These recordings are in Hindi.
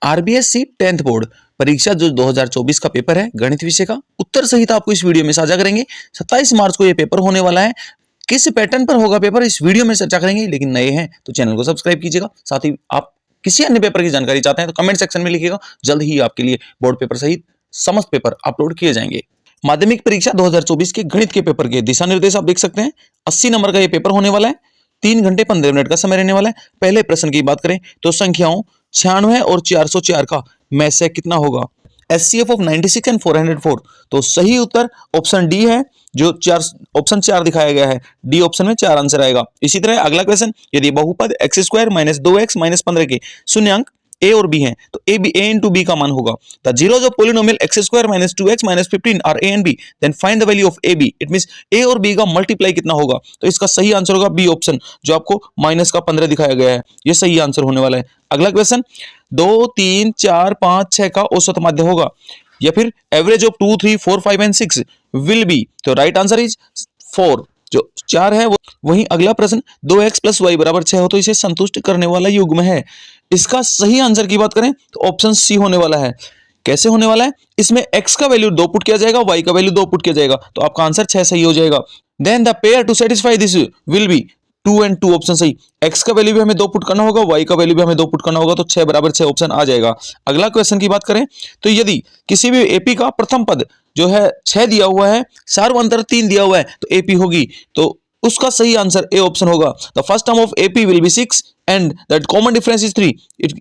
आरबीएससी 10th बोर्ड परीक्षा जो 2024 का पेपर है गणित विषय का, उत्तर सहित आपको इस वीडियो में साझा करेंगे। 27 मार्च को यह पेपर होने वाला है। किस पैटर्न पर होगा पेपर इस वीडियो में चर्चा करेंगे। लेकिन नए हैं तो चैनल को सब्सक्राइब कीजिएगा। साथ ही आप किसी अन्य पेपर की जानकारी चाहते हैं तो कमेंट सेक्शन में लिखिएगा। जल्द ही आपके लिए बोर्ड पेपर सहित समस्त पेपर अपलोड किए जाएंगे। माध्यमिक परीक्षा 2024 के गणित के पेपर के दिशा निर्देश आप देख सकते हैं। 80 नंबर का यह पेपर होने वाला है। 3 घंटे 15 मिनट का समय रहने वाला है। पहले प्रश्न की बात करें तो संख्याओं 96 और 404 का में से कितना होगा। एचसीएफ ऑफ 96 एंड 404, तो सही उत्तर ऑप्शन डी है, जो ऑप्शन 4 दिखाया गया है। डी ऑप्शन में 4 आंसर आएगा। इसी तरह अगला क्वेश्चन, यदि बहुपद x² - 2x - 15 के शून्यांक a और b हैं तो a into b का मान होगा। The zeros of polynomial x² - 2x - 15 are a and b, then find the value of ab। It means a और b का मल्टीप्लाई कितना होगा। तो इसका सही आंसर होगा बी ऑप्शन, जो आपको माइनस का 15 दिखाया गया है। ये सही आंसर होने वाला है। अगला क्वेश्चन, 2, 3, 4, 5, 6 का औसत माध्य होगा, या फिर average of 2, 3, 4, 5 and 6 will be. तो राइट आंसर इज 4, जो 4 है। वहीं अगला प्रश्न, 2x + y = 6 हो तो इसे संतुष्ट करने वाला युग्म है। इसका सही आंसर की बात करें तो ऑप्शन सी होने वाला है। कैसे होने वाला है, इसमें x का वैल्यू 2 पुट किया जाएगा, y का वैल्यू 2 पुट किया जाएगा, तो आपका आंसर 6 सही हो जाएगा। Then the pair to satisfy this will be 2 and 2 option सही। x का वैल्यू भी हमें 2 पुट करना होगा, y का वैल्यू भी हमें 2 पुट करना होगा, तो 6 = 6 ऑप्शन आ जाएगा। अगला क्वेश्चन की बात करें तो यदि किसी भी एपी का प्रथम पद जो है 6 दिया हुआ है, सार्वअंतर 3 दिया हुआ है, तो एपी होगी, तो उसका सही आंसर ए ऑप्शन होगा। The first term of AP will be 6 and that common difference is 3।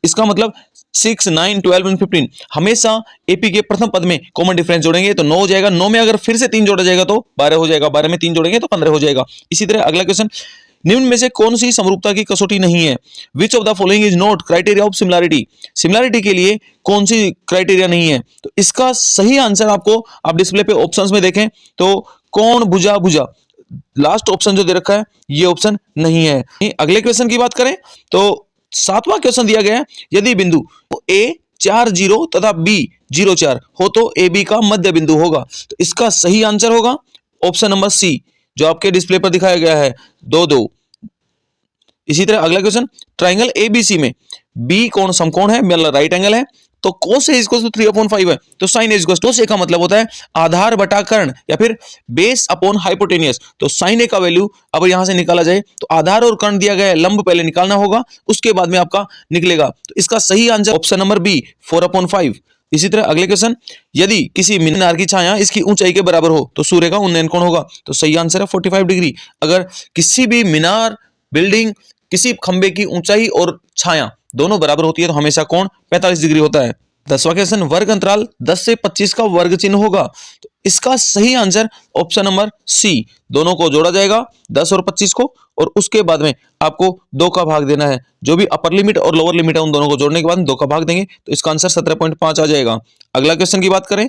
इसका मतलब 6, 9, 12 एंड 15 हमेशा एपी के प्रथम पद में कॉमन डिफरेंस जोड़ेंगे तो 9 हो जाएगा। 9 में अगर फिर से 3 जोड़ा जाएगा तो 12 हो जाएगा। 12 में 3 जोड़ेंगे तो 15 हो जाएगा। इसी तरह अगला क्वेश्चन, निम्न में से कौन सी समरूपता की कसौटी नहीं है। Which of the following is not criteria of similarity. Similarity के लिए कौन सी क्राइटेरिया नहीं है। तो इसका सही आंसर आपको आप डिस्प्ले पे ऑप्शंस में देखें तो कोण, भुजा, भुजा, लास्ट ऑप्शन जो दे रखा है ये ऑप्शन नहीं है। अगले क्वेश्चन की बात करें तो 7वां क्वेश्चन दिया गया है, यदि बिंदु A 4, 0 तथा B 0, 4 हो तो ए बी का मध्य बिंदु होगा। तो इसका सही आंसर होगा ऑप्शन नंबर सी, जो आपके डिस्प्ले पर दिखाया गया है 2, 2। इसी तरह अगला क्वेश्चन, ट्राइंगल एबीसी में बी कोण समकोण है, मतलब राइट एंगल है, तो cos A = 3/5 है, तो sin A = का मतलब होता है आधार बटा कर्ण या फिर बेस अपॉन हाइपोटेनियस। तो sin A का वैल्यू अब यहां से निकाला जाए तो आधार और कर्ण दिया गया है, लंब पहले निकालना होगा, उसके बाद में आपका निकलेगा। तो इसका सही आंसर ऑप्शन नंबर बी 4/5। इसी तरह अगले क्वेश्चन, यदि किसी मीनार की छाया इसकी ऊंचाई के बराबर हो तो सूर्य का उन्नयन कोण होगा। तो सही आंसर है 45 डिग्री। अगर किसी भी मीनार, बिल्डिंग, किसी खंबे की ऊंचाई और छाया दोनों बराबर होती है तो हमेशा कोण 45 डिग्री होता है। 10वां क्वेश्चन, वर्ग अंतराल 10 से 25 का वर्ग चिन्ह होगा। तो इसका सही आंसर ऑप्शन नंबर सी, दोनों को जोड़ा जाएगा 10 और 25 को, और उसके बाद में आपको 2 का भाग देना है। जो भी अपर लिमिट और लोअर लिमिट है उन दोनों को जोड़ने के बाद 2 का भाग देंगे तो इसका आंसर 17.5 आ जाएगा। अगला क्वेश्चन की बात करें,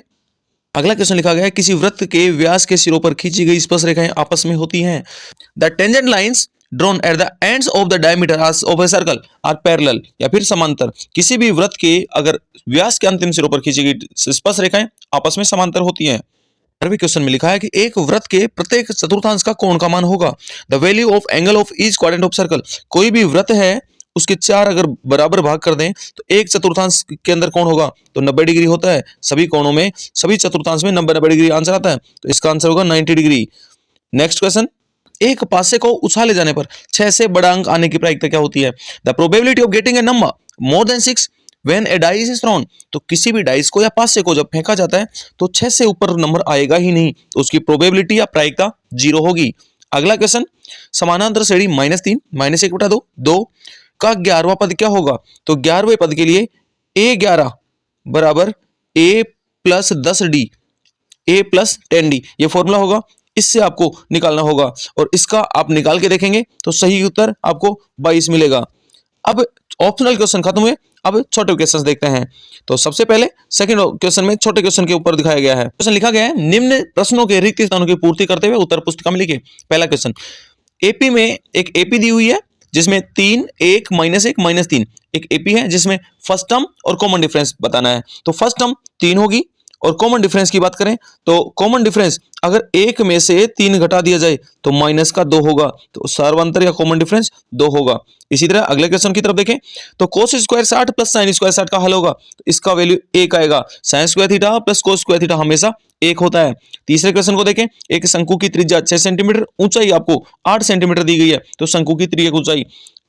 अगला क्वेश्चन लिखा गया है, किसी वृत्त के व्यास के सिरों पर खींची गई स्पर्श रेखाएं आपस में होती हैं। The tangent lines drawn at the ends of the diameter of a circle are parallel, या फिर समांतर। किसी भी वृत्त के अगर व्यास के अंतिम सिरों पर खींची गई स्पर्श रेखाएं आपस में समांतर होती हैं। 12वें क्वेश्चन में लिखा है कि एक वृत्त के प्रत्येक चतुर्थांश का कोण का मान होगा। The value of angle of each quadrant of circle. कोई भी वृत्त है उसके 4 अगर बराबर भाग कर दें तो एक चतुर्थांश के अंदर कोण होगा तो 90 डिग्री होता है। सभी कोणों में, सभी चतुर्थांश में 90 डिग्री आंसर आता है, तो इसका आंसर होगा 90 डिग्री। नेक्स्ट क्वेश्चन, एक पासे को उछाले जाने पर 6 से बड़ा अंक आने की प्रायिकता क्या होती है। The probability of getting a number more than 6 when A dice is throne. तो किसी भी डाइस को या पासे को जब फेंका जाता है तो 6 से ऊपर नंबर आएगा ही नहीं, तो उसकी प्रोबेबिलिटी या प्रायिकता 0 होगी। अगला क्वेश्चन, समानांतर श्रेणी -3 -1/2 2 का 11वां पद क्या होगा। तो 11वें पद के लिए a11 = a + 10d a + 10d ये फॉर्मूला होगा। इससे आपको निकालना होगा और इसका आप निकाल के देखेंगे तो सही उत्तर आपको 22 मिलेगा। अब ऑप्शनल क्वेश्चन खत्म हुए, अब छोटे क्वेश्चन देखते हैं। तो सबसे पहले सेकंड क्वेश्चन में छोटे क्वेश्चन के ऊपर दिखाया गया है। क्वेश्चन लिखा गया है, निम्न प्रश्नों के रिक्त स्थानों की पूर्ति करते हुए उत्तर पुस्तिका में लिखिए। पहला क्वेश्चन, एपी में एक एपी दी हुई है जिसमें 3, 1, -1, -3 एक एपी है जिसमें फर्स्ट टर्म और कॉमन डिफरेंस बताना है। तो फर्स्ट टर्म 3 होगी और कॉमन डिफरेंस की बात करें तो कॉमन डिफरेंस अगर एक में से 3 घटा दिया जाए तो माइनस का 2 होगा, तो सर्वांतर या कॉमन डिफरेंस 2 होगा। इसी तरह अगले क्वेश्चन की तरफ देखें तो cos square 60 plus sin square 60 का हल होगा, तो इसका वैल्यू 1 आएगा। sin square theta plus cos square theta हमेशा 1 होता है। तीसरे क्वेश्चन को देखें, एक शंकु की त्रिज्या 6 सेंटीमीटर, ऊंचाई आपको 8 सेंटीमीटर दी गई है, तो शंकु की त्रिज्या ऊंचाई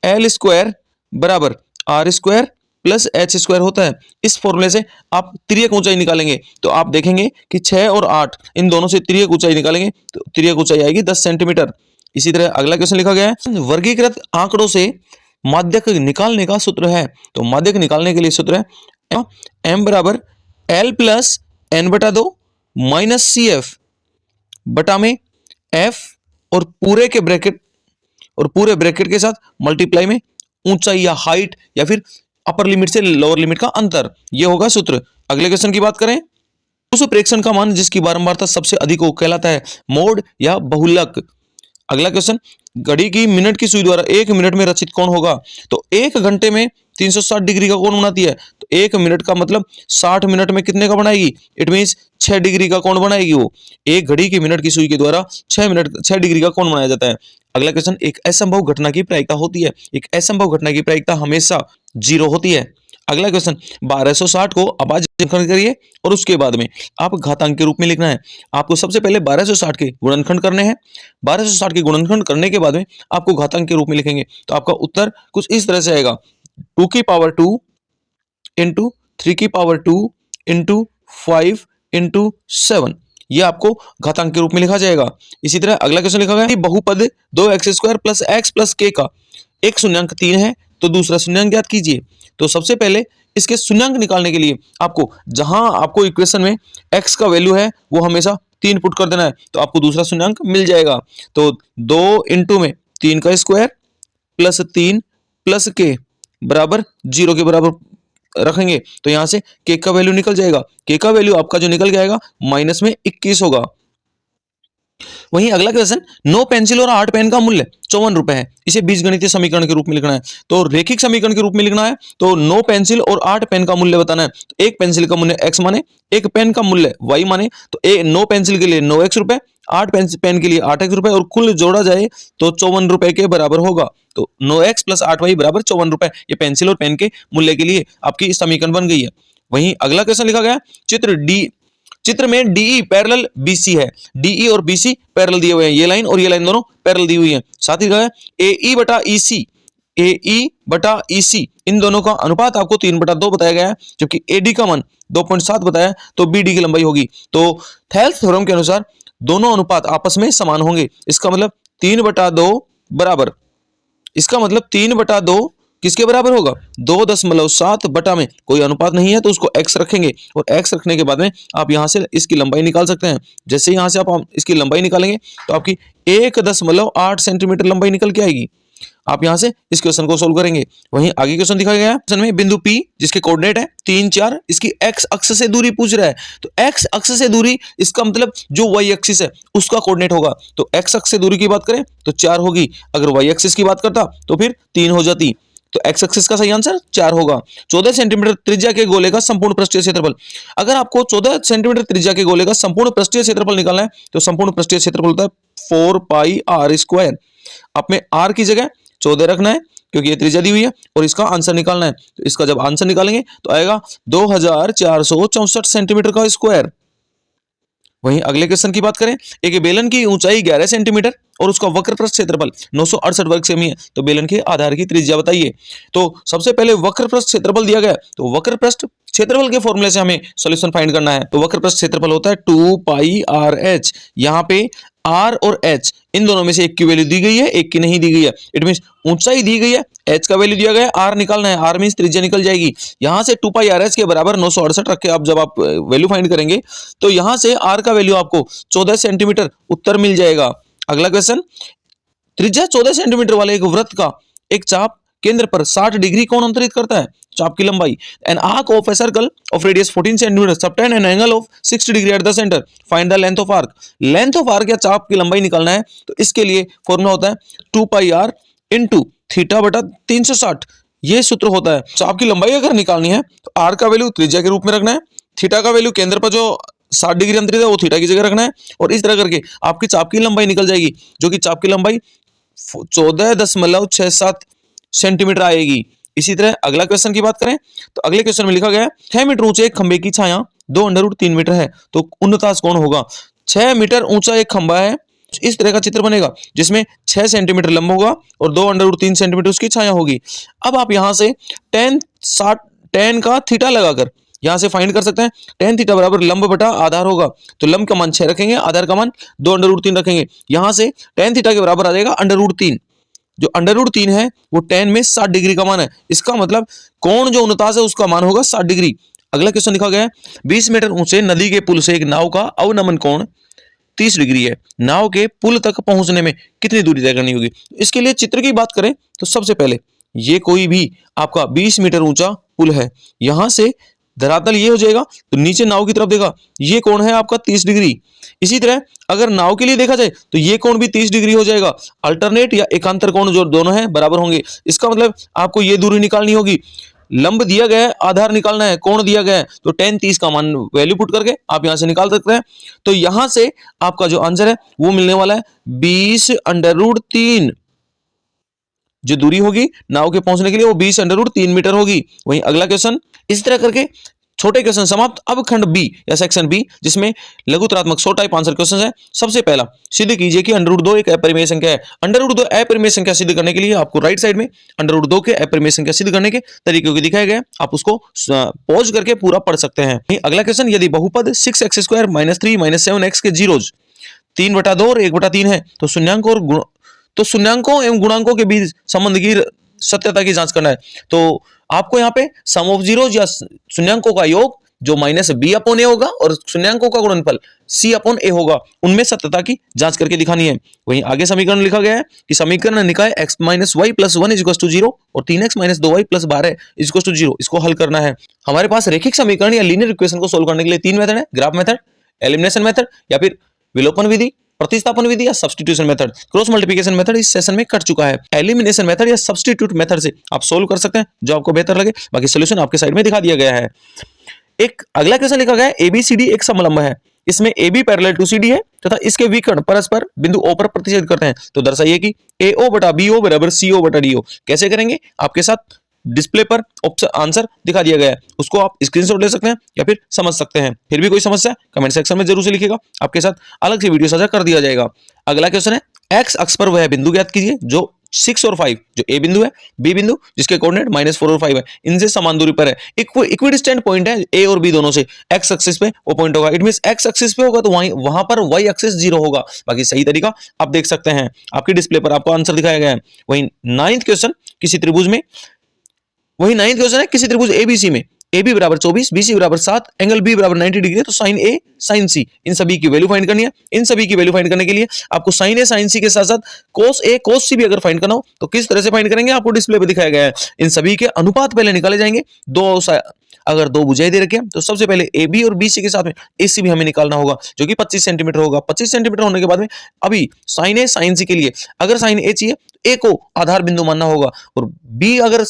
l स्क्वायर बराबर r square plus H square होता है। इस फॉर्मूले से आप त्रियक ऊंचाई निकालेंगे तो आप देखेंगे कि 6 और 8 इन दोनों से त्रियक ऊंचाई निकालेंगे तो त्रियक ऊंचाई आएगी 10 सेंटीमीटर। इसी तरह अगला क्वेश्चन लिखा गया है, वर्गीकृत आंकड़ों से माध्यक निकालने का सूत्र है। तो माध्यक निकालने के लिए सूत्र है m बराबर l प्लस n बटा 2 माइनस सी एफ बटा में f और पूरे ब्रैकेट के साथ मल्टीप्लाई में ऊंचाई या हाइट या फिर अपर लिमिट से लोअर लिमिट का अंतर, यह होगा सूत्र। अगले क्वेश्चन की बात करें, उस प्रेक्षण का मान जिसकी बारंबारता सबसे अधिक हो कहलाता है मोड या बहुलक। अगला क्वेश्चन, घड़ी की मिनट की सुई द्वारा 1 मिनट में रचित कोण होगा। तो 1 घंटे में 360 डिग्री का कोण बनाती है, तो 1 मिनट का मतलब 60 मिनट में कितने का बनाएगी, इट मींस 6 डिग्री का कोण बनाएगी वो। एक घड़ी की मिनट की सुई के द्वारा 6 डिग्री का कोण बनाया जाता है। अगला क्वेश्चन, एक असंभव घटना की प्रायिकता होती है। एक असंभव घटना की प्रायिकता हमेशा 0 होती है। अगला क्वेश्चन, 1260 को अभाज्य करिए और उसके बाद में आप घातांक के रूप में लिखना है। आपको सबसे पहले 1260 के गुणनखंड करने हैं। 1260 के गुणनखंड करने के बाद में आपको घातांक के रूप में लिखेंगे, तो आपका उत्तर कुछ इस तरह से आएगा 2 की पावर 2 इंटू 3 की पावर 2 इंटू 5 इंटू 7, यह आपको घातांक के रूप में लिखा जाएगा। इसी तरह अगला क्वेश्चन लिखा गया है, बहुपद 2x square plus x plus k का एक शून्यांक 3 है, तो दूसरा शून्यांक ज्ञात कीजिए। तो सबसे पहले इसके शून्यांक निकालने के लिए आपको जहां आपको इक्वेशन में x का वैल्यू है वो हमेशा 3 पुट कर देना है, तो आपको दूसरा शून्यांक मिल जाएगा। तो 2 इंटू में 3 का स्क्वायर प्लस 3 प्लस k बराबर 0 के बराबर रखेंगे, तो यहां से k का वैल्यू निकल जाएगा। k का वैल्यू आपका जो निकल जाएगा माइनस में 21 होगा। वहीं अगला क्वेश्चन, 9 पेंसिल और 8 पेन का मूल्य 54 रुपए है, इसे बीजगणितीय समीकरण के रूप में लिखना है। तो रेखिक समीकरण के रूप में लिखना है, तो 9 पेंसिल और 8 पेन का मूल्य बताना है। तो एक पेंसिल का मूल्य x माने, एक पेन का मूल्य y माने, तो 9 पेंसिल के लिए 9x रुपए, 8 पेन के लिए 8x रुपए और कुल जोड़ा जाए तो 54 रुपए के बराबर होगा। तो 9x प्लस 8y बराबर 54 रुपए, ये पेंसिल और पेन के मूल्य के लिए आपकी समीकरण बन गई है। वहीं अगला क्वेश्चन लिखा गया, चित्र में DE पैरेलल BC है। DE और BC पैरेलल दिए हुए हैं, ये लाइन और ये लाइन दोनों पैरेलल दी हुई हैं। साथ ही कहा AE बटा EC इन दोनों का अनुपात आपको 3/2 बताया गया है, जबकि AD का मान 2.7 बताया, तो BD की लंबाई होगी। तो थेल्स थ्योरम के अनुसार दोनों अनुपात आपस में समान होंगे। इसका मतलब 3/2 बराबर, इसका मतलब 3/2 किसके बराबर होगा, 2.7 बटा में कोई अनुपात नहीं है तो उसको x रखेंगे, और x रखने के बाद में आप यहां से इसकी लंबाई निकाल सकते हैं। जैसे यहां से आप इसकी लंबाई निकालेंगे तो आपकी 1.8 सेंटीमीटर लंबाई निकल के आएगी। आप यहां से इस क्वेश्चन को सोल्व करेंगे। वहीं आगे क्वेश्चन दिखाया गया है, क्वेश्चन में बिंदु P जिसके कोऑर्डिनेट है 3 4, इसकी x अक्ष से दूरी पूछ रहा है। तो x अक्ष से दूरी, इसका मतलब जो y एक्सिस है उसका कोऑर्डिनेट होगा। तो x अक्ष से दूरी की बात करें तो 4 होगी, अगर y एक्सिस की बात करता तो फिर 3 हो जाती। तो x एक्सिस का सही आंसर 4 होगा। 14 सेंटीमीटर त्रिज्या के गोले का संपूर्ण पृष्ठीय क्षेत्रफल, अगर आपको 14 सेंटीमीटर त्रिज्या के गोले का संपूर्ण पृष्ठीय क्षेत्रफल निकालना है तो संपूर्ण पृष्ठीय क्षेत्रफल होता है 4 पाई r स्क्वायर। आप में r की जगह 14 रखना है क्योंकि ये त्रिज्या दी हुई है, और इसका आंसर निकालना है। तो इसका जब आंसर निकालेंगे तो आएगा 2464 सेंटीमीटर का स्क्वायर। वहीं अगले क्वेश्चन की बात करें, एक बेलन की ऊंचाई 11 सेंटीमीटर और उसका वक्र पृष्ठ क्षेत्रफल 968 वर्ग सेमी है, तो बेलन के आधार की त्रिज्या बताइए। तो सबसे पहले वक्र पृष्ठ क्षेत्रफल दिया गया, तो वक्र पृष्ठ क्षेत्रफल के फॉर्मूले से हमें सॉल्यूशन फाइंड करना है। तो वक्र पृष्ठ क्षेत्रफल होता है 2 पाई r h, यहाँ पे r और h इन दोनों में से एक की वैल्यू दी गई है, एक की नहीं दी गई है। इट मींस ऊंचाई दी गई है, h का वैल्यू दिया गया है, r निकालना है, r मींस त्रिज्या निकल जाएगी। यहां से 2 पाई r h के बराबर 968 रख के आप जब आप वैल्यू फाइंड करेंगे तो यहां से r का वैल्यू आपको 14 सेंटीमीटर उत्तर मिल जाएगा। अगला क्वेश्चन, त्रिज्या 14 सेंटीमीटर वाले एक वृत्त का एक चाप केंद्र पर 60 डिग्री कोण अंतरित करता है। चाप की लंबाई, an arc of a circle of radius 14 centimetre subtend an angle of 60 degree at the centre, find the length of arc. Length of arc या चाप की लंबाई निकालना है, तो इसके लिए फॉर्मूला होता है 2 पाई r इंटू थीटा बटा 360, ये सूत्र होता है। चाप की लंबाई अगर निकालनी है तो r का वैल्यू त्रिज्या के रूप में रखना है, थीटा का वैल्यू केंद्र पर जो 60 डिग्री अंतरित है वो थीटा की जगह रखना है, और इस तरह करके आपकी चाप की लंबाई निकल जाएगी, जो कि चाप की लंबाई 14.67 सेंटीमीटर आएगी। इसी तरह अगला क्वेश्चन की बात करें तो अगले क्वेश्चन में लिखा गया है 6 मीटर ऊंचे एक खंबे की छाया 2√3 मीटर है, तो उन्नतास कौन होगा। 6 मीटर ऊंचा एक खंबा है, इस तरह का चित्र बनेगा जिसमें 6 सेंटीमीटर लंब होगा और 2√3 सेंटीमीटर उसकी छाया होगी। अब आप यहां से tan का थीटा लगाकर यहां से फाइंड कर सकते हैं। tan थीटा बराबर लंब बटा आधार होगा, तो लंब का मान 6 रखेंगे, आधार का मान 2√3 रखेंगे। यहां से tan थीटा के बराबर आ जाएगा √3, जो √3 है वो tan में 60 डिग्री का मान है। इसका मतलब कोण जो उन्नतास है उसका मान होगा 60 डिग्री। अगला क्वेश्चन लिखा गया है 20 मीटर ऊंचे नदी के पुल से एक नाव का अवनमन कोण 30 डिग्री है, नाव के पुल तक पहुंचने में कितनी दूरी तय करनी होगी। इसके लिए चित्र की बात करें तो सबसे पहले ये कोई भी आपका 20 मीटर ऊंचा पुल है, यहां से धरातल ये हो जाएगा, तो नीचे नाव की तरफ देखा ये कोण है आपका 30 डिग्री। इसी तरह अगर नाव के लिए देखा जाए तो ये कोण भी 30 डिग्री हो जाएगा। अल्टरनेट या एकांतर कोण जो दोनों हैं बराबर होंगे। इसका मतलब आपको ये दूरी निकालनी होगी, लंब दिया गया है, आधार निकालना है, कोण दिया गया है, तो tan 30 का मान वैल्यू पुट करके आप यहां से निकाल सकते हैं। तो यहां से आपका जो आंसर है वो मिलने वाला है 20√3। जो दूरी होगी नाव के पहुंचने के लिए वो 20√3 मीटर होगी। वहीं अगला क्वेश्चन इस तरह करके छोटे क्वेश्चन समाप्त। अब खंड बी या सेक्शन बी जिसमें लघुतरात्मक 100 टाइप आंसर क्वेश्चन है। सबसे पहला सिद्ध कीजिए कि √2 एक अपरिमेय संख्या है। √2 अपरिमेय संख्या सिद्ध करने के लिए आपको राइट साइड में √2 के अपरिमेय संख्या सिद्ध करने के तरीके को दिखाया गया है, आप उसको पॉज करके पूरा पढ़ सकते हैं। अगला क्वेश्चन यदि बहुपद 6x² -3 7x के जीरोज 3/2 और 1/3 है तो शून्यांकों एवं गुणांकों के बीच संबंध की सत्यता की जांच करना है। तो आपको यहाँ पे सम ऑफ जीरोज या शून्यांकों का योग जो -b/a होगा और शून्यांकों का गुणनफल c/a होगा, उनमें सत्यता की जांच करके दिखानी है। वहीं आगे समीकरण लिखा गया है कि समीकरण निकाय x - y + 1 = 0 और 3x - 2y + 12 = 0, इसको हल करना है। हमारे पास रेखिक समीकरण या लीनियर इक्वेशन को सोल्व करने के लिए 3 मेथड है, ग्राफ मेथड, एलिमिनेशन मेथड या फिर विलोपन विधि, प्रतिस्थापन विधि या substitution method. Cross multiplication method इस सेशन में कट चुका है। एलिमिनेशन मेथड या सब्स्टिट्यूट मेथड से आप सोल्व कर सकते हैं जो आपको बेहतर लगे, बाकी सॉल्यूशन आपके साइड में दिखा दिया गया है। एक अगला क्वेश्चन लिखा गया है ABCD एक समलंब है, इसमें AB पैरेलल टू CD है तथा इसके विकर्ण परस्पर बिंदु O पर प्रतिच्छेद करते हैं, तो दर्शाइए कि AO/BO = CO/DO। कैसे करेंगे आपके साथ डिस्प्ले पर आंसर दिखा दिया गया है, उसको आप स्क्रीनशॉट ले सकते हैं या फिर समझ सकते हैं। फिर भी कोई समस्या कमेंट सेक्शन में जरूर से लिखिएगा, आपके साथ अलग से वीडियो साझा कर दिया जाएगा। अगला क्वेश्चन है एक्स अक्ष पर वह बिंदु ज्ञात कीजिए जो 6 और 5, जो ए बिंदु है, बी बिंदु जिसके कोऑर्डिनेट -4 और 5 है, इनसे समान दूरी पर है। इक्विडिस्टेंट पॉइंट है ए और बी दोनों से, एक्स एक्सिस पे वो पॉइंट होगा। इट मींस एक्स एक्सिस पे होगा तो वहां पर वाई एक्सिस 0 होगा। बाकी सही तरीका आप देख सकते हैं, आपकी डिस्प्ले पर आपको आंसर दिखाया गया है। वहीं 9th क्वेश्चन किसी त्रिभुज ABC में AB = 24, BC = 7, angle B = 90 degree है, तो sin A sin C इन सभी की वैल्यू फाइंड करनी है। इन सभी की वैल्यू फाइंड करने के लिए आपको sin A sin C के साथ साथ cos A cos C भी अगर फाइंड करना हो तो किस तरह से फाइंड करेंगे आपको डिस्प्ले पे दिखाया गया है। इन सभी के अनुपात पहले निकाले जाएंगे। अगर दो भुजाएं दे रखे हैं तो सबसे पहले AB और BC के साथ में AC भी हमें निकालना होगा जो कि 25 सेंटीमीटर होगा। 25 सेंटीमीटर होने के बाद में अभी sin A sin C के लिए अगर sin A चाहिए तो A को आधार बिंदु मानना होगा और B अगर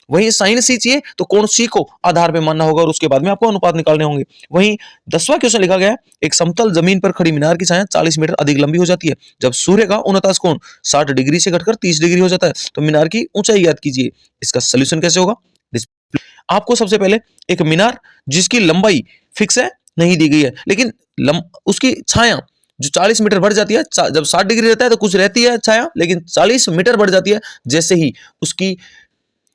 वहीं sin C चाहिए तो कोण C को आधार पे मानना होगा और उसके बाद में आपको अनुपात निकालने होंगे। वहीं 10वां क्वेश्चन लिखा गया है एक समतल जमीन पर खड़ी मीनार की छाया 40 मीटर अधिक लंबी हो जाती है जब सूर्य का उन्नतास कोण 60 डिग्री से घटकर 30 डिग्री हो जाता है, तो मीनार की ऊंचाई ज्ञात कीजिए। इसका सोल्यूशन कैसे होगा। आपको सबसे पहले एक मीनार जिसकी लंबाई फिक्स है, नहीं दी गई है, लेकिन उसकी छाया जो 40 मीटर बढ़ जाती है, जब 60 डिग्री रहता है तो कुछ रहती है छाया, लेकिन 40 मीटर बढ़ जाती है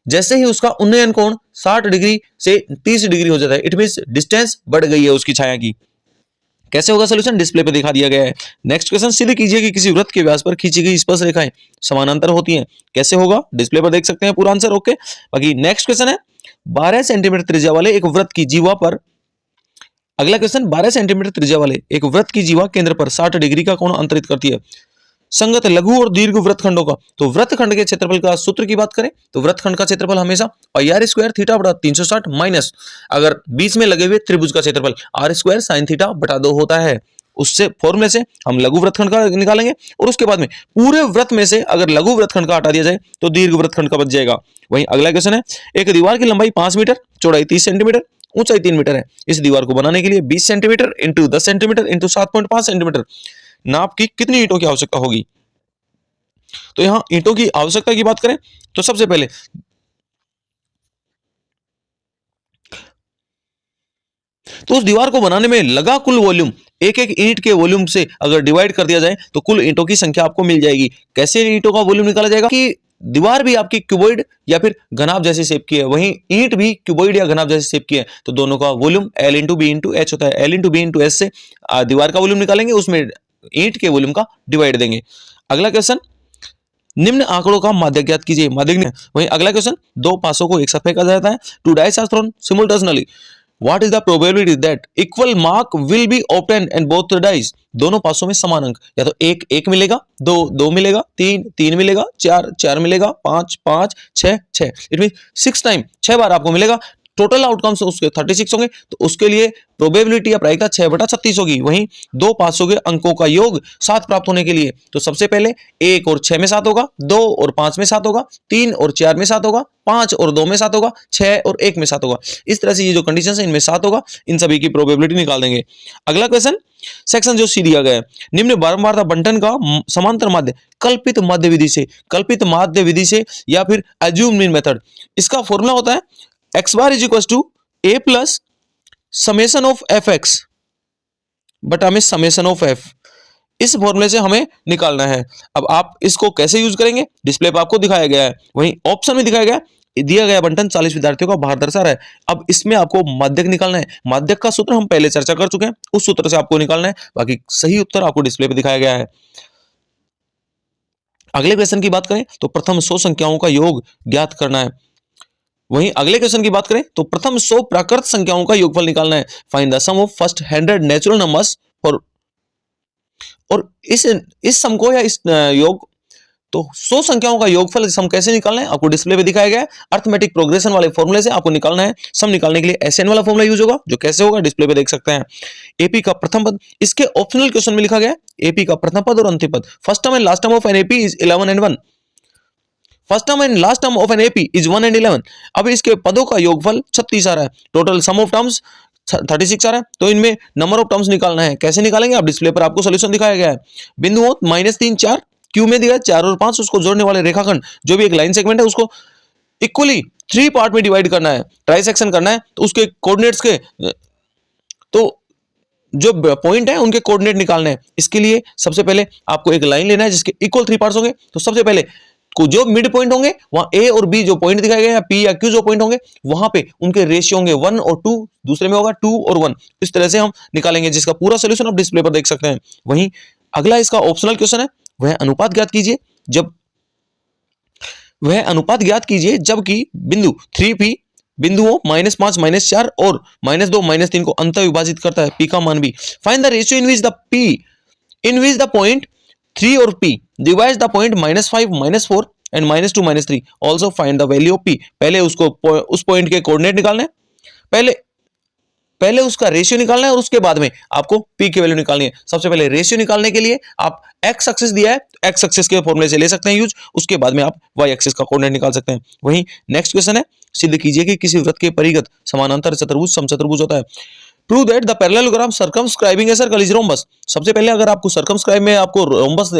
जैसे ही उसका उन्नयन कोण 60 डिग्री से 30 डिग्री हो जाता है। इट मींस डिस्टेंस बढ़ गई है उसकी छाया की। कैसे होगा सोल्यूशन, डिस्प्ले पे दिखा दिया गया है। नेक्स्ट क्वेश्चन सिद्ध कीजिए कि किसी वृत्त के व्यास पर खींची गई स्पर्श रेखाएं समानांतर होती हैं। कैसे होगा, डिस्प्ले पर देख सकते हैं पूरा आंसर। ओके, बाकी नेक्स्ट क्वेश्चन है 12 सेंटीमीटर त्रिज्या वाले एक वृत्त की जीवा पर, अगला क्वेश्चन 12 सेंटीमीटर त्रिज्या वाले एक वृत्त की जीवा केंद्र पर 60 डिग्री का कोण अंतरित करती है। संगत लघु और दीर्घ वृत्तखंडों का, तो वृत्तखंड के क्षेत्रफल का सूत्र की बात करें तो वृत्तखंड का क्षेत्रफल हमेशा πr² θ/360 माइनस अगर बीच में लगे हुए त्रिभुज का क्षेत्रफल r² sin θ/2 होता है। उससे फॉर्मूले से हम लघु वृत्तखंड का निकालेंगे और उसके बाद में पूरे वृत्त में से अगर लघु वृत्तखंड का हटा दिया जाए तो दीर्घ वृत्तखंड का बच जाएगा। वहीं अगला क्वेश्चन है एक दीवार की लंबाई 5 मीटर, चौड़ाई 30 सेंटीमीटर, ऊंचाई 3 मीटर है। इस दीवार को बनाने के लिए 20 centimetre into 10 centimetre into 7.5 centimetre नाप की कितनी ईंटों की आवश्यकता होगी? तो यहां ईंटों की आवश्यकता की बात करें तो सबसे पहले तो उस दीवार को बनाने में लगा कुल वॉल्यूम एक एक ईंट के वॉल्यूम से अगर डिवाइड कर दिया जाए तो कुल ईंटों की संख्या आपको मिल जाएगी। कैसे ईंटों का वॉल्यूम निकाला जाएगा कि दीवार भी आपकी क्यूबॉइड या फिर घनाभ जैसी शेप की है, वहीं ईंट भी क्यूबॉइड या घनाभ जैसी शेप की है, तो दोनों का volume L into B into H होता है। L into B into H से दीवार का वॉल्यूम निकालेंगे, उसमें ईंट के वॉल्यूम का डिवाइड देंगे। अगला क्वेश्चन, निम्न आंकड़ों का माध्य ज्ञात कीजिए। माध्य वहीं अगला क्वेश्चन, दो पासों को एक साथ फेंका जाता है, two dice are thrown simultaneously, what is the probability that equal mark will be obtained and both dice, दोनों पासों में समान अंक, या तो एक एक मिलेगा, दो दो मिलेगा, तीन तीन मिलेगा, चार चार मिलेगा, पांच पांच, छह छह, इट मीन 6 टाइम 6 बार आपको मिलेगा। टोटल आउटकम्स उसके 36 होंगे, तो उसके लिए प्रोबेबिलिटी या प्रायिकता 6/36 होगी। वहीं दो पासों के अंकों का योग 7 प्राप्त होने के लिए तो सबसे पहले 1 और 6 में 7 होगा, 2 और 5 में 7 होगा, 3 और 4 में 7 होगा, 5 और 2 में 7 होगा, 6 और 1 में 7 होगा। इस तरह से ये जो कंडीशन है इनमें 7 होगा, इन सभी की प्रोबेबिलिटी निकाल देंगे। अगला क्वेश्चन, सेक्शन जो सी दिया गया है, निम्न बारंबारता बंटन का समांतर माध्य कल्पित माध्य विधि से या फिर एज्यूम मीन मेथड, इसका फॉर्मूला होता है x bar is equal to a plus summation of F X बटा में समेशन ऑफ एफ। इस फॉर्मूले से हमें निकालना है। अब आप इसको कैसे यूज करेंगे, डिस्प्ले पर आपको दिखाया गया है, वहीं ऑप्शन में दिखाया गया दिया गया बंटन 40 विद्यार्थियों का भार दर्शा रहा है। अब इसमें आपको माध्यक निकालना है। माध्यक का सूत्र हम पहले चर्चा कर चुके हैं, उस सूत्र से आपको निकालना है, बाकी सही उत्तर आपको डिस्प्ले पर दिखाया गया है। अगले क्वेश्चन की बात करें तो प्रथम 100 संख्याओं का योग ज्ञात करना है। वहीं अगले क्वेश्चन की बात करें तो प्रथम 100 प्राकृत संख्याओं का योगफल निकालना है। Find the sum of first 100 natural numbers और इस सम को या इस योग तो 100 संख्याओं का योगफल सम कैसे निकालना है आपको डिस्प्ले पे दिखाया गया है। अर्थमेटिक प्रोग्रेशन वाले फॉर्मूले से आपको निकालना है। सम निकालने के लिए एसएन वाला फॉर्मूला यूज होगा, जो कैसे होगा डिस्प्ले पे देख सकते हैं। एपी का प्रथम पद, इसके ऑप्शनल क्वेश्चन में लिखा गया है एपी का प्रथम पद और अंतिम पद, first term and last term of an AP is 11 and 1। First term and last term of an AP is 1 and 11। अब इसके पदों का योगफल 36 आ रहा है, टोटल सम ऑफ टर्म्स 36 आ रहा है, तो इनमें नंबर ऑफ टर्म्स निकालना है। कैसे निकालेंगे आप डिस्प्ले पर आपको सॉल्यूशन दिखाया गया है। बिंदुओं -3 4 क्यू में दिया 4 और 5, उसको जोड़ने वाले रेखाखंड जो भी एक लाइन सेगमेंट है उसको इक्वली 3 पार्ट में डिवाइड करना है, ट्राई सेक्शन करना है, तो उसके कोऑर्डिनेट्स के तो जो पॉइंट है उनके कोऑर्डिनेट निकालने हैं। इसके लिए सबसे पहले आपको एक लाइन लेना है जिसके इक्वल 3 पार्ट्स होंगे। तो सबसे पहले जो मिड पॉइंट होंगे वहां ए और बी जो पॉइंट दिखाए गए हैं, पी या क्यू जो पॉइंट होंगे वहां पे उनके रेशियो होंगे 1 और 2, दूसरे में होगा 2 और 1। इस तरह से हम निकालेंगे, जिसका पूरा सॉल्यूशन आप डिस्प्ले पर देख सकते हैं। वहीं अगला इसका ऑप्शनल क्वेश्चन है, वह अनुपात ज्ञात कीजिए जबकि बिंदु 3P बिंदुओं -5 -4 और -2 -3 को अंत विभाजित करता है। P का मान भी। Find the ratio in which the point 3 और P divides the point -5 -4 and -2 -3। Also find the value of P। पहले उसको उस पॉइंट के कोऑर्डिनेट निकालने हैं, पहले उसका रेशियो निकालना है और उसके बाद में आपको P की वैल्यू निकालनी है। सबसे पहले रेशियो निकालने के लिए आप x एक्सिस दिया है, x एक्सिस के फॉर्मूले से ले सकते हैं यूज, उसके बाद में आप y एक्सिस का कोऑर्डिनेट निकाल सकते हैं। वहीं नेक्स्ट क्वेश्चन है, सिद्ध कीजिए कि किसी वृत्त के परिगत समानांतर चतुर्भुज समचतुर्भुज होता है। Prove that the parallelogram circumscribing a circle is rhombus. सबसे पहले अगर आपको सर्कमस्क्राइब में आपको रोम्बस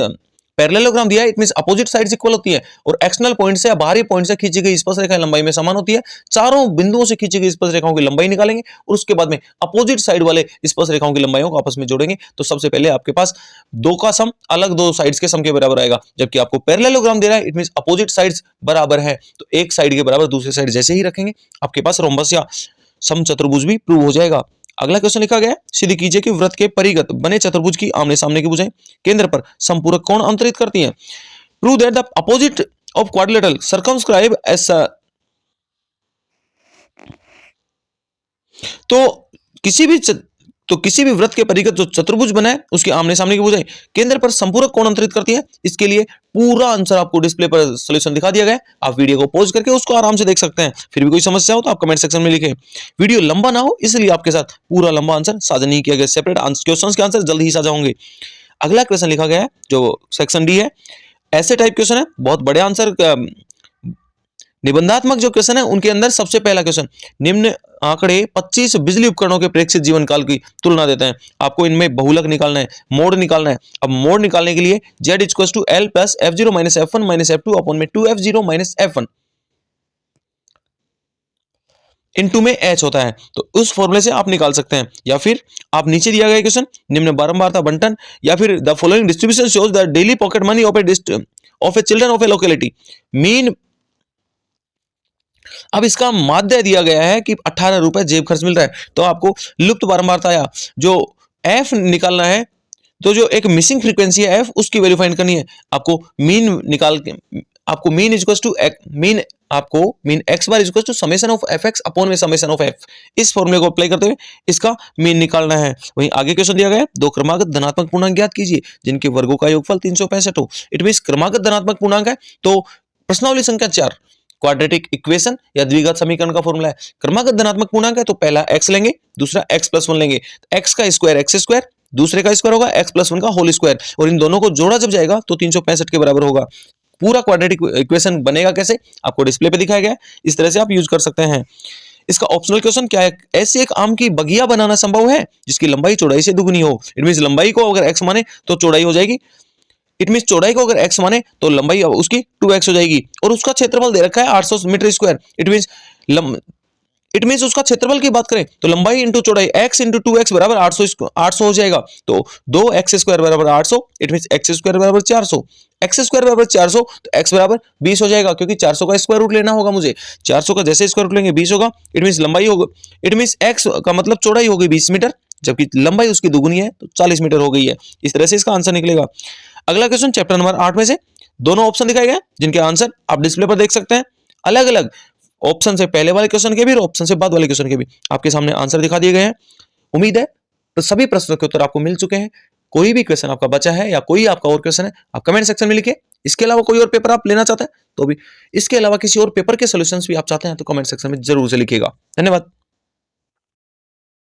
पैरेललोग्राम दिया है, it means opposite sides equal होती है और एक्सटर्नल पॉइंट से या बाहरी पॉइंट से खींची गई स्पर्श रेखा लंबाई में समान होती है। चारों बिंदुओं से खींची गई स्पर्श रेखाओं की लंबाई निकालेंगे और उसके बाद में अपोजिट साइड वाले स्पर्श रेखाओं की लंबाइयों को आपस में जोड़ेंगे। तो सबसे पहले आपके पास 2 का सम अलग 2 साइड्स के सम के बराबर आएगा, जबकि आपको पैरेललोग्राम दे रहा है, इट मींस अपोजिट साइड्स बराबर है, तो एक साइड के बराबर दूसरे साइड जैसे ही रखेंगे आपके पास रोम्बस या समचतुर्भुज भी प्रूव हो जाएगा। अगला क्वेश्चन लिखा गया है, सिद्ध कीजिए कि वृत्त के परिगत बने चतुर्भुज की आमने सामने की भुजाएं केंद्र पर समपूरक कोण अंतरित करती हैं। Prove that the opposite of quadrilateral circumscribe S. तो किसी भी वृत्त के परिगत जो चतुर्भुज बना है उसके आमने सामने की भुजाएं केंद्र पर संपूरक कोण अंतरित करती है। इसके लिए पूरा आंसर आपको डिस्प्ले पर सॉल्यूशन दिखा दिया गया है, आप वीडियो को पॉज करके उसको आराम से देख सकते हैं। फिर भी कोई समस्या हो तो आप कमेंट सेक्शन में लिखें। वीडियो लंबा ना हो इसलिए आपके साथ पूरा लंबा आंसर साझा नहीं किया गया, सेपरेट क्वेश्चंस के आंसर जल्द ही साझा होंगे। अगला क्वेश्चन लिखा गया है जो सेक्शन डी है, ऐसे टाइप क्वेश्चन है, बहुत बड़े आंसर निबंधात्मक जो क्वेश्चन है उनके अंदर सबसे पहला क्वेश्चन, निम्न आंकड़े 25 बिजली उपकरणों के प्रेक्षित जीवन काल की तुलना देते हैं। आपको इनमें बहुलक निकालना है, मोड निकालना है। अब मोड निकालने के लिए z equals to l plus f0 minus f1 minus f2 upon में 2f0 माइनस f1 इनटू में h होता है, तो उस फॉर्मूले से आप निकाल सकते हैं। या फिर आप नीचे दिया गया क्वेश्चन निम्न बारंबारता बंटन, या फिर the following distribution shows the daily pocket money of A children of A locality mean. अब इसका माध्य दिया गया है कि 18 रुपए जेब खर्च मिल रहा है, तो आपको लुप्त बारंबारता या जो f निकालना है, तो जो एक मिसिंग फ्रीक्वेंसी है f, उसकी वैल्यू फाइंड करनी है। आपको मीन निकाल के आपको मीन इक्वल्स टू मीन आपको mean x bar equals to summation of fx upon में समेशन ऑफ f, इस फॉर्मूले को अप्लाई करते हुए इसका मीन निकालना है। वहीं आगे क्वेश्चन दिया गया है, दो क्रमागत धनात्मक पूर्णांक ज्ञात कीजिए जिनके वर्गों का योगफल 365 हो। इट मींस क्रमागत धनात्मक पूर्णांक है तो प्रश्नावली संख्या 4 क्वाड्रेटिक इक्वेशन या द्विघात समीकरण का फॉर्मूला है। क्रमागत धनात्मक पूर्णांक है तो पहला x लेंगे, दूसरा x प्लस 1 लेंगे, x का स्क्वायर x स्क्वायर, दूसरे का स्क्वायर होगा x प्लस 1 का होल स्क्वायर, और इन दोनों को जोड़ा जब जाएगा तो 365 के बराबर होगा। पूरा क्वाड्रेटिक इक्वेशन बनेगा कैसे, आपको डिस्प्ले पे दिखाया गया है, इस तरह से आप यूज कर सकते हैं। इसका ऑप्शनल क्वेश्चन क्या है, ऐसी एक आम की बगिया बनाना संभव है जिसकी लंबाई चौड़ाई से दुगनी हो। इट मींस लंबाई को अगर x माने तो चौड़ाई हो जाएगी, इट मींस चौड़ाई को अगर x माने तो लंबाई उसकी 2x हो जाएगी, और उसका क्षेत्रफल दे रखा है 800 मीटर स्क्वायर। इट मींस उसका क्षेत्रफल की बात करें तो लंबाई इंटू चौड़ाई x इंटू 2x बराबर 800 हो जाएगा, तो 2x स्क्वायर बराबर 800, इट मींस x स्क्वायर बराबर 400, x स्क्वायर बराबर 400 तो x बराबर 20 हो जाएगा, क्योंकि 400 का स्क्वायर रूट लेना होगा मुझे। 400 का जैसे स्क्वायर रूट लेंगे 20 होगा, इट मींस लंबाई होगा, इट मींस x का मतलब चौड़ाई हो गई 20 मीटर, जबकि लंबाई उसकी दुगुनी है तो 40 मीटर हो गई है। इस तरह से इसका आंसर निकलेगा। अगला क्वेश्चन चैप्टर नंबर 8 में से दोनों ऑप्शन दिखाए गए जिनके आंसर आप डिस्प्ले पर देख सकते हैं। अलग अलग ऑप्शन से पहले वाले क्वेश्चन के भी और ऑप्शन से बाद वाले क्वेश्चन के भी आपके सामने आंसर दिखा दिए गए हैं। उम्मीद है तो सभी प्रश्नों के उत्तर आपको मिल चुके हैं। कोई भी क्वेश्चन आपका बचा है या कोई आपका और क्वेश्चन है, आप कमेंट सेक्शन में लिखिए। इसके अलावा कोई और पेपर आप लेना चाहते हैं तो भी, इसके अलावा किसी और पेपर के सॉल्यूशंस भी आप चाहते हैं तो कमेंट सेक्शन में जरूर से लिखिएगा। धन्यवाद।